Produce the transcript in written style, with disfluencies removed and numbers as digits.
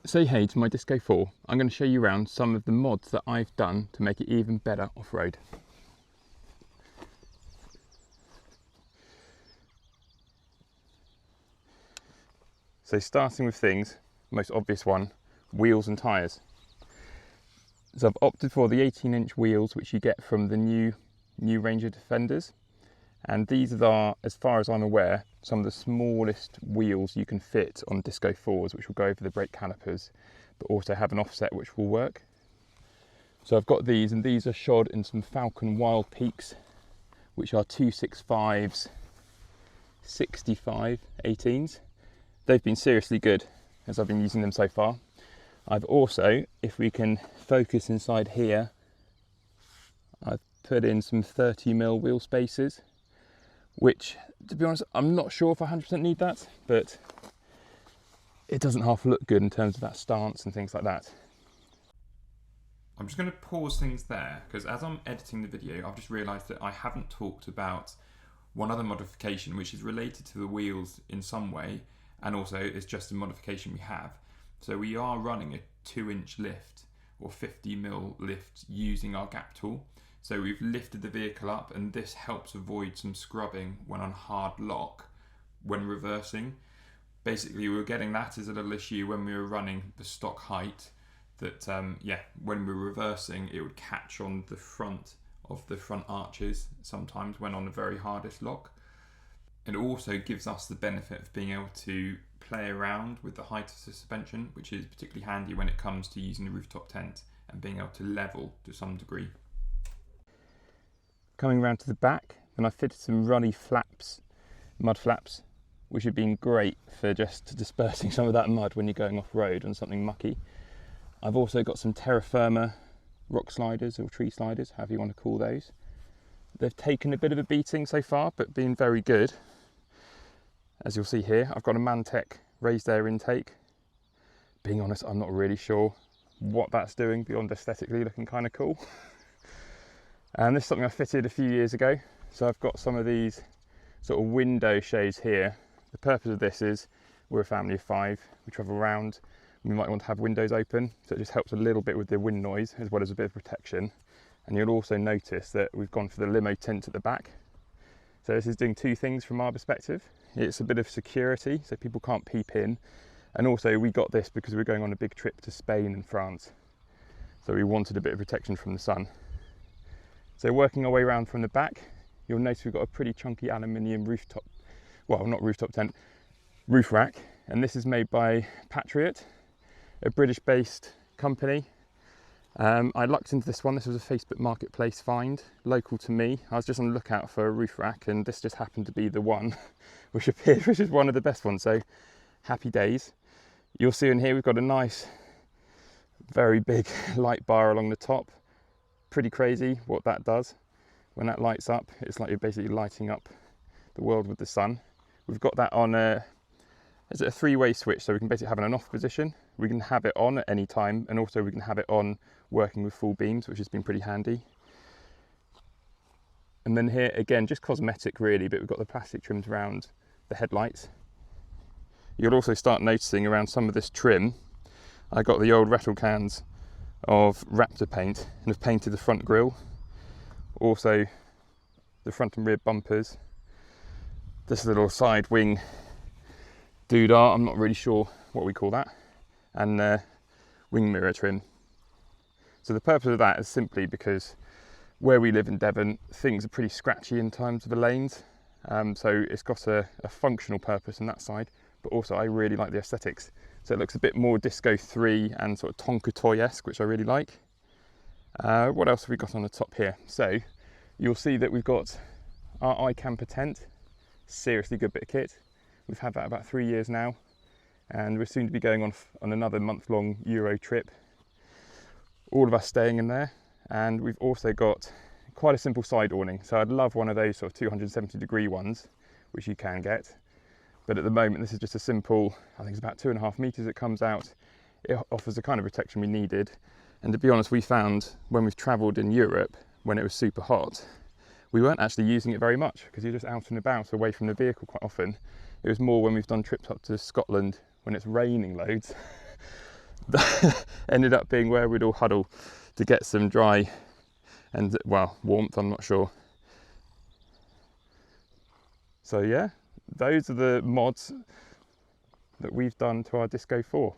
Say hey to my Disco 4. I'm going to show you around some of the mods that I've done to make it even better off-road. So starting with things, most obvious one, wheels and tyres. So I've opted for the 18-inch wheels which you get from the new Ranger Defenders. And these are, as far as I'm aware, some of the smallest wheels you can fit on Disco 4s, which will go over the brake calipers, but also have an offset which will work. So I've got these, and these are shod in some Falcon Wild Peaks, which are 265s, 65 18s. They've been seriously good as I've been using them so far. I've also, if we can focus inside here, I've put in some 30mm wheel spacers, which, to be honest, I'm not sure if I 100% need that, but it doesn't half look good in terms of that stance and things like that. I'm just going to pause things there because as I'm editing the video, I've just realised that I haven't talked about one other modification which is related to the wheels in some way, and also it's just a modification we have. So we are running a 2-inch lift or 50mm lift using our gap tool. So we've lifted the vehicle up, and this helps avoid some scrubbing when on hard lock when reversing. Basically, we were getting that as a little issue when we were running the stock height, that when we were reversing it would catch on the front of the front arches sometimes when on the very hardest lock. It also gives us the benefit of being able to play around with the height of the suspension, which is particularly handy when it comes to using the rooftop tent and being able to level to some degree. Coming around to the back, then I fitted some runny flaps, mud flaps, which have been great for just dispersing some of that mud when you're going off-road on something mucky. I've also got some terra firma rock sliders or tree sliders, however you want to call those. They've taken a bit of a beating so far, but been very good. As you'll see here, I've got a Mantec raised air intake. Being honest, I'm not really sure what that's doing beyond aesthetically looking kind of cool. And this is something I fitted a few years ago. So I've got some of these sort of window shades here. The purpose of this is we're a family of 5, we travel around, we might want to have windows open, so it just helps a little bit with the wind noise as well as a bit of protection. And you'll also notice that we've gone for the limo tint at the back. So this is doing 2 things from our perspective. It's a bit of security, so people can't peep in. And also we got this because we're going on a big trip to Spain and France. So we wanted a bit of protection from the sun. So working our way around from the back, you'll notice we've got a pretty chunky aluminium rooftop, well, not rooftop tent, roof rack. And this is made by Patriot, a British-based company. I lucked into this one. This was a Facebook Marketplace find, local to me. I was just on the lookout for a roof rack, and this just happened to be the one which appeared, which is one of the best ones. So happy days. You'll see in here we've got a nice, very big light bar along the top. Pretty crazy what that does. When that lights up, it's like you're basically lighting up the world with the sun. We've got that on is it a 3-way switch, so we can basically have it in an off position. We can have it on at any time, and also we can have it on working with full beams, which has been pretty handy. And then here, again, just cosmetic really, but we've got the plastic trims around the headlights. You'll also start noticing around some of this trim, I got the old rattle cans of Raptor paint and have painted the front grille, also the front and rear bumpers, this little side wing doodah, I'm not really sure what we call that, and wing mirror trim. So the purpose of that is simply because where we live in Devon, things are pretty scratchy in terms of the lanes, so it's got a functional purpose on that side, but also I really like the aesthetics. So it looks a bit more Disco 3 and sort of Tonka Toy-esque, which I really like. What else have we got on the top here? So you'll see that we've got our iCamper tent, seriously good bit of kit. We've had that about 3 years now, and we're soon to be going on another month-long Euro trip. All of us staying in there, and we've also got quite a simple side awning. So I'd love one of those sort of 270-degree ones, which you can get. But at the moment, this is just a simple, I think it's about 2.5 meters it comes out. It offers the kind of protection we needed. And to be honest, we found when we've traveled in Europe, when it was super hot, we weren't actually using it very much because you're just out and about away from the vehicle quite often. It was more when we've done trips up to Scotland when it's raining loads ended up being where we'd all huddle to get some dry and, well, warmth, I'm not sure. So yeah, those are the mods that we've done to our Disco 4.